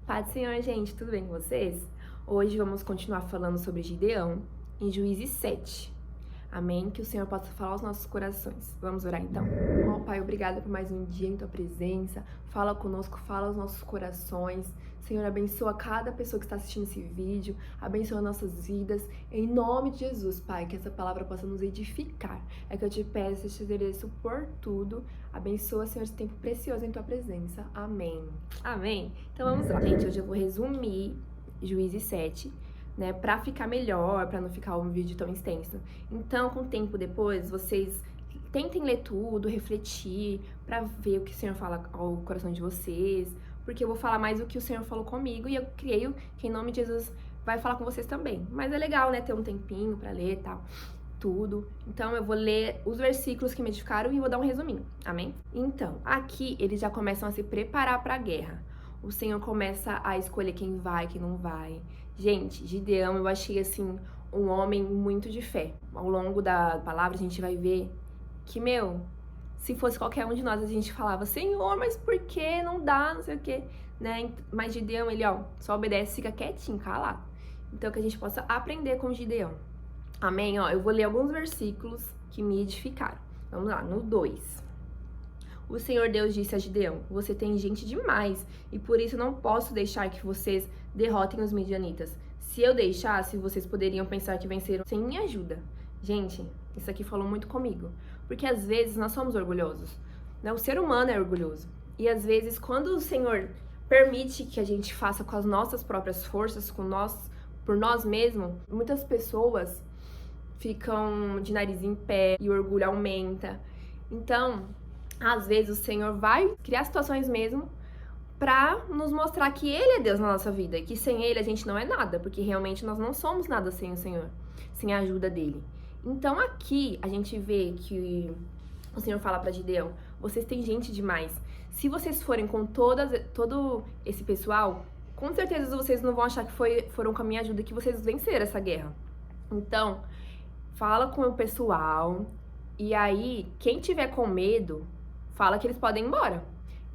Paz do Senhor, gente, tudo bem com vocês? Hoje vamos continuar falando sobre Gideão em Juízes 7. Amém? Que o Senhor possa falar aos nossos corações. Vamos orar então? Ó Pai, obrigada por mais um dia em Tua presença. Fala conosco, fala aos nossos corações. Senhor, abençoa cada pessoa que está assistindo esse vídeo. Abençoa nossas vidas. Em nome de Jesus, Pai, que essa palavra possa nos edificar. É que eu te peço e te agradeço por tudo. Abençoa, Senhor, esse tempo precioso em Tua presença. Amém. Amém? Então vamos lá. Gente, hoje eu vou resumir Juízes 7. Né, pra ficar melhor, pra não ficar um vídeo tão extenso. Então, com o tempo depois, vocês tentem ler tudo, refletir, pra ver o que o Senhor fala ao coração de vocês, porque eu vou falar mais o que o Senhor falou comigo e eu creio que em nome de Jesus vai falar com vocês também. Mas é legal, né, ter um tempinho pra ler e tal, tudo. Então, eu vou ler os versículos que me edificaram e vou dar um resuminho, amém? Então, aqui eles já começam a se preparar pra guerra. O Senhor começa a escolher quem vai, quem não vai. Gente, Gideão, eu achei, assim, um homem muito de fé. Ao longo da palavra, a gente vai ver que, se fosse qualquer um de nós, a gente falava, Senhor, mas por que não dá, não sei o quê, né? Mas Gideão, ele, só obedece, fica quietinho, calado. Então, que a gente possa aprender com Gideão. Amém? Eu vou ler alguns versículos que me edificaram. Vamos lá, no 2. O Senhor Deus disse a Gideão, você tem gente demais, e por isso não posso deixar que vocês derrotem os midianitas. Se eu deixasse, vocês poderiam pensar que venceram sem minha ajuda. Gente, isso aqui falou muito comigo, porque às vezes nós somos orgulhosos, né? O ser humano é orgulhoso, e às vezes quando o Senhor permite que a gente faça com as nossas próprias forças, por nós mesmos, muitas pessoas ficam de nariz em pé e o orgulho aumenta. Então, às vezes o Senhor vai criar situações mesmo pra nos mostrar que Ele é Deus na nossa vida e que sem Ele a gente não é nada, porque realmente nós não somos nada sem o Senhor, sem a ajuda dEle. Então aqui a gente vê que o Senhor fala pra Gideão, vocês têm gente demais. Se vocês forem com todo esse pessoal, com certeza vocês não vão achar que foram com a minha ajuda que vocês venceram essa guerra. Então, fala com o pessoal e aí quem tiver com medo, fala que eles podem ir embora.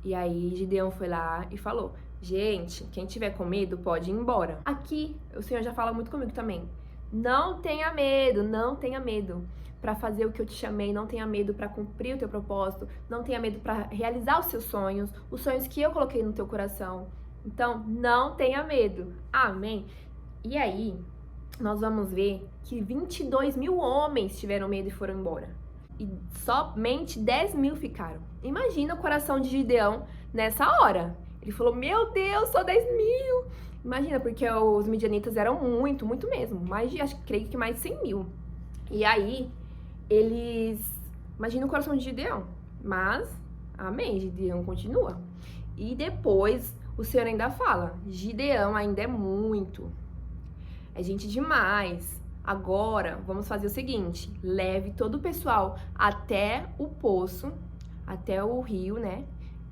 E aí Gideão foi lá e falou, gente, quem tiver com medo pode ir embora. Aqui o Senhor já fala muito comigo também. Não tenha medo, não tenha medo para fazer o que eu te chamei, não tenha medo para cumprir o teu propósito, não tenha medo para realizar os seus sonhos, os sonhos que eu coloquei no teu coração. Então, não tenha medo. Amém? E aí, nós vamos ver que 22 mil homens tiveram medo e foram embora. E somente 10 mil ficaram. Imagina o coração de Gideão nessa hora. Ele falou, meu Deus, só 10 mil. Imagina, porque os midianitas eram muito, muito mesmo. Creio que mais de 100 mil. E aí, imagina o coração de Gideão. Mas, amém, Gideão continua. E depois, o Senhor ainda fala, Gideão ainda é muito. É gente demais. Agora, vamos fazer o seguinte, leve todo o pessoal até o poço, até o rio, né?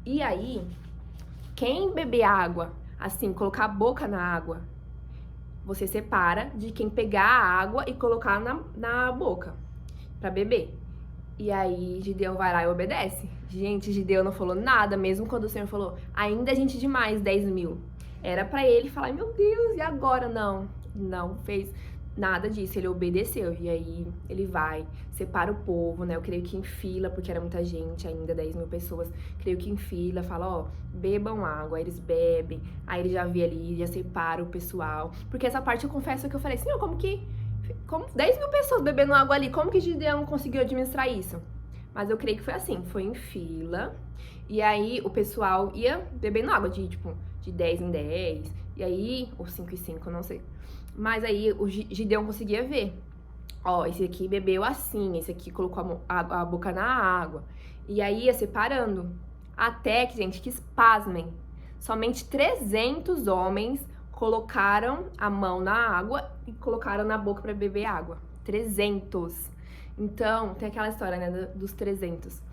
E aí, quem beber água, assim, colocar a boca na água, você separa de quem pegar a água e colocar na boca pra beber. E aí, Gideão vai lá e obedece. Gente, Gideão não falou nada, mesmo quando o Senhor falou, ainda é gente demais, 10 mil. Era pra ele falar, meu Deus, e agora? Não fez nada disso, ele obedeceu, e aí ele vai, separa o povo, né, eu creio que em fila, porque era muita gente, ainda 10 mil pessoas, creio que em fila, fala, bebam água, aí eles bebem, aí ele já vê ali, já separa o pessoal, porque essa parte eu confesso que eu falei, Senhor, como 10 mil pessoas bebendo água ali, como que Gideão conseguiu administrar isso? Mas eu creio que foi assim, foi em fila, e aí o pessoal ia bebendo água de 10 em 10, e aí, ou 5 em 5, não sei. Mas aí o Gideão conseguia ver. Esse aqui bebeu assim, esse aqui colocou a boca na água. E aí ia separando. Até que, gente, que espasmem. Somente 300 homens colocaram a mão na água e colocaram na boca para beber água. 300. Então, tem aquela história, né, dos 300.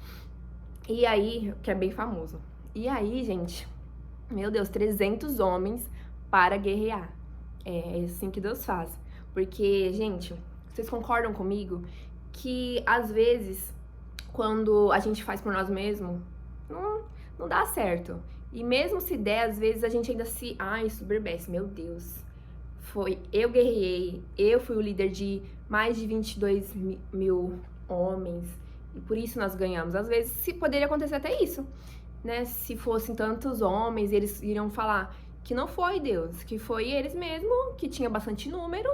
E aí, que é bem famoso. E aí, gente, meu Deus, 300 homens para guerrear. É assim que Deus faz. Porque, gente, vocês concordam comigo que, às vezes, quando a gente faz por nós mesmos, não dá certo. E mesmo se der, às vezes a gente ainda se soberbece. Meu Deus, eu guerrei, eu fui o líder de mais de 22 mil homens, e por isso nós ganhamos. Às vezes poderia acontecer até isso, né? Se fossem tantos homens, eles iriam falar que não foi Deus, que foi eles mesmos, que tinha bastante número,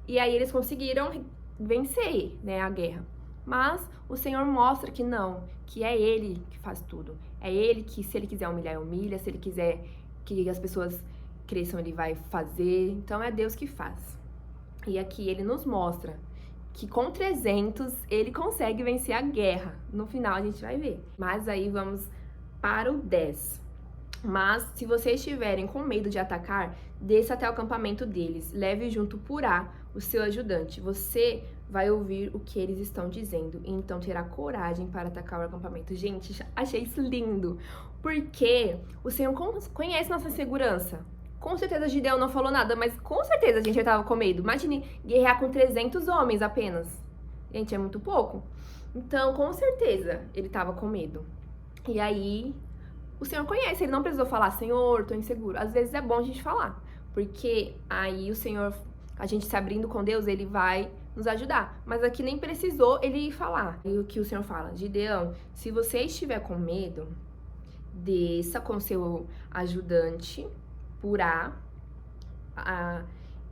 e aí eles conseguiram vencer, né, a guerra. Mas o Senhor mostra que não, que é Ele que faz tudo. É Ele que, se Ele quiser humilhar, humilha. Se Ele quiser que as pessoas cresçam, Ele vai fazer. Então é Deus que faz. E aqui Ele nos mostra que com 300 Ele consegue vencer a guerra. No final a gente vai ver. Mas aí vamos para o 10. Mas se vocês estiverem com medo de atacar, desça até o acampamento deles. Leve junto Purá, o seu ajudante. Você vai ouvir o que eles estão dizendo e então terá coragem para atacar o acampamento. Gente, achei isso lindo, porque o Senhor conhece nossa segurança. Com certeza Gideão não falou nada, mas com certeza a gente já tava com medo. Imagine guerrear com 300 homens apenas. Gente, é muito pouco. Então, com certeza, ele tava com medo. E aí, o Senhor conhece, ele não precisou falar, Senhor, tô inseguro. Às vezes é bom a gente falar, porque aí o Senhor, a gente se abrindo com Deus, ele vai nos ajudar. Mas aqui nem precisou ele falar. E o que o Senhor fala? Gideão, se você estiver com medo, desça com seu ajudante, Purá,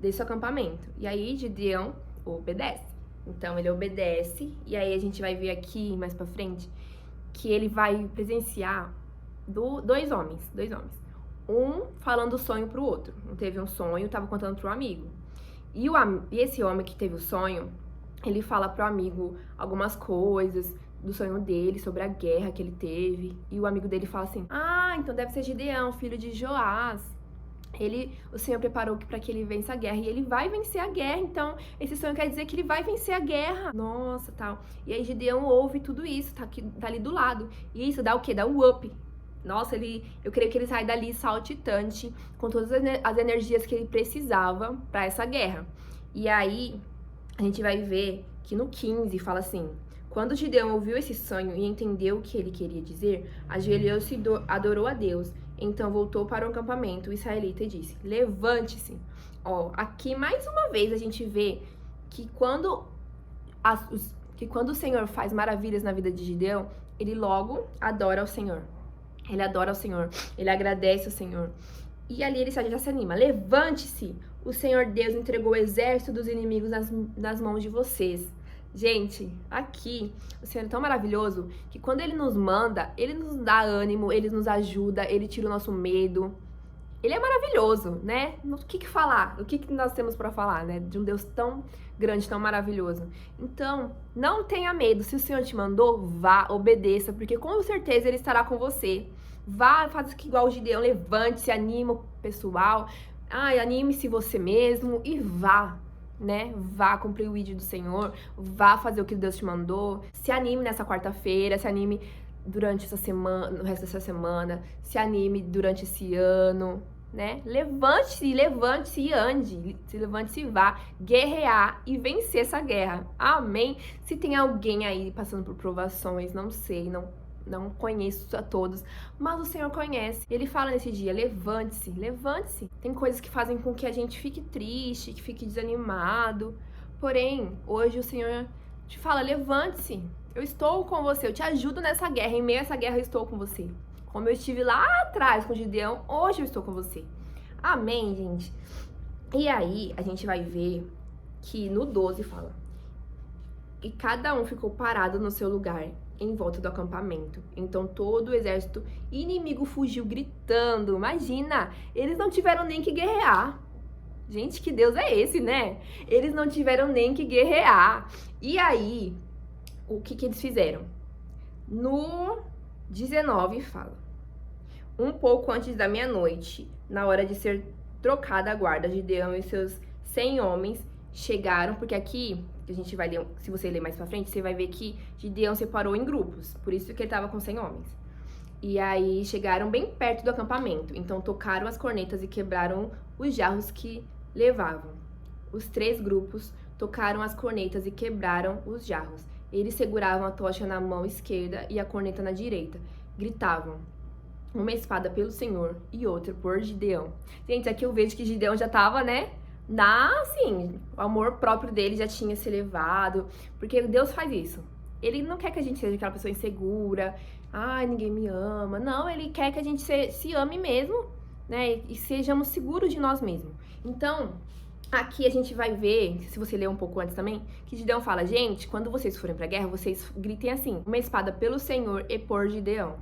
desse acampamento. E aí Gideão obedece. Então ele obedece, e aí a gente vai ver aqui mais pra frente que ele vai presenciar dois homens. Um falando o sonho pro outro. Um teve um sonho, tava contando pro amigo. E esse homem que teve o sonho, ele fala pro amigo algumas coisas do sonho dele, sobre a guerra que ele teve. E o amigo dele fala assim, então deve ser Gideão, filho de Joás. O Senhor preparou para que ele vença a guerra. E ele vai vencer a guerra, então esse sonho quer dizer que ele vai vencer a guerra. Nossa, tal. E aí Gideão ouve tudo isso, tá ali do lado. E isso dá o quê? Dá um up. Nossa, eu creio que ele sai dali saltitante, com todas as energias que ele precisava para essa guerra. E aí, a gente vai ver que no 15 fala assim, quando Gideão ouviu esse sonho e entendeu o que ele queria dizer, ajoelhou-se e adorou a Deus. Então voltou para o acampamento israelita e disse, levante-se. Aqui mais uma vez a gente vê que quando o Senhor faz maravilhas na vida de Gideão, ele logo adora ao Senhor. Ele adora ao Senhor, ele agradece ao Senhor. E ali ele já se anima. Levante-se, o Senhor Deus entregou o exército dos inimigos nas mãos de vocês. Gente, aqui, o Senhor é tão maravilhoso que quando Ele nos manda, Ele nos dá ânimo, Ele nos ajuda, Ele tira o nosso medo. Ele é maravilhoso, né? O que falar? O que nós temos para falar, né? De um Deus tão grande, tão maravilhoso. Então, não tenha medo. Se o Senhor te mandou, vá, obedeça, porque com certeza Ele estará com você. Vá, faz igual o Gideão, levante-se, anima o pessoal. Anime-se você mesmo e vá, né? Vá cumprir o ídolo do Senhor, vá fazer o que Deus te mandou. Se anime nessa quarta-feira, se anime durante essa semana, no resto dessa semana, se anime durante esse ano, né? Levante-se e ande, levante-se e vá guerrear e vencer essa guerra. Amém? Se tem alguém aí passando por provações, não sei, não conheço a todos, mas o Senhor conhece. Ele fala nesse dia, levante-se, levante-se. Tem coisas que fazem com que a gente fique triste, que fique desanimado. Porém, hoje o Senhor te fala, levante-se. Eu estou com você, eu te ajudo nessa guerra. Em meio a essa guerra eu estou com você. Como eu estive lá atrás com Gideão, hoje eu estou com você. Amém, gente? E aí, a gente vai ver que no 12 fala, e cada um ficou parado no seu lugar, em volta do acampamento. Então todo o exército inimigo fugiu gritando. Imagina, eles não tiveram nem que guerrear. Gente, que Deus é esse, né? Eles não tiveram nem que guerrear. E aí, o que eles fizeram? No 19 fala, um pouco antes da meia-noite, na hora de ser trocada a guarda, Gideão e seus 100 homens chegaram, porque aqui a gente vai ler, se você ler mais pra frente, você vai ver que Gideão separou em grupos, por isso que ele tava com 100 homens. E aí chegaram bem perto do acampamento, então tocaram as cornetas e quebraram os jarros que levavam. Os 3 grupos tocaram as cornetas e quebraram os jarros. Eles seguravam a tocha na mão esquerda e a corneta na direita. Gritavam, uma espada pelo Senhor e outra por Gideão. Gente, aqui eu vejo que Gideão já tava, né? Assim, o amor próprio dele já tinha se elevado, porque Deus faz isso. Ele não quer que a gente seja aquela pessoa insegura, ai, ninguém me ama. Não, ele quer que a gente se ame mesmo, né? E sejamos seguros de nós mesmos. Então, aqui a gente vai ver, se você ler um pouco antes também, que Gideão fala, gente, quando vocês forem pra guerra, vocês gritem assim, uma espada pelo Senhor e por Gideão.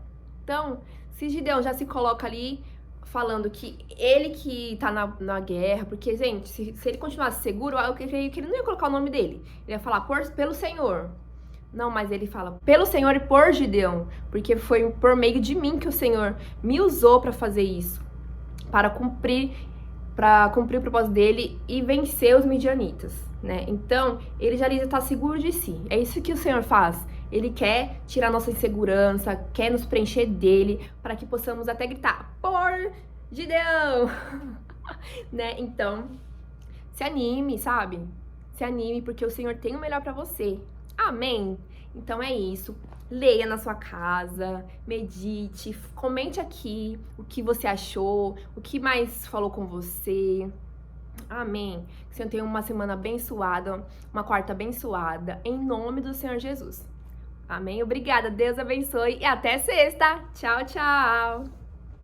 Então, se Gideão já se coloca ali falando que ele que tá na guerra, porque, gente, se ele continuasse seguro, eu creio que ele não ia colocar o nome dele. Ele ia falar pelo Senhor. Não, mas ele fala pelo Senhor e por Gideão, porque foi por meio de mim que o Senhor me usou para fazer isso, para cumprir o propósito dele e vencer os midianitas, né? Então, ele já está seguro de si. É isso que o Senhor faz. Ele quer tirar nossa insegurança, quer nos preencher dele, para que possamos até gritar, por Gideão! Né? Então, se anime, sabe? Se anime, porque o Senhor tem o melhor para você. Amém? Então é isso. Leia na sua casa, medite, comente aqui o que você achou, o que mais falou com você. Amém. Que o Senhor tenha uma semana abençoada, uma quarta abençoada, em nome do Senhor Jesus. Amém. Obrigada. Deus abençoe e até sexta. Tchau, tchau.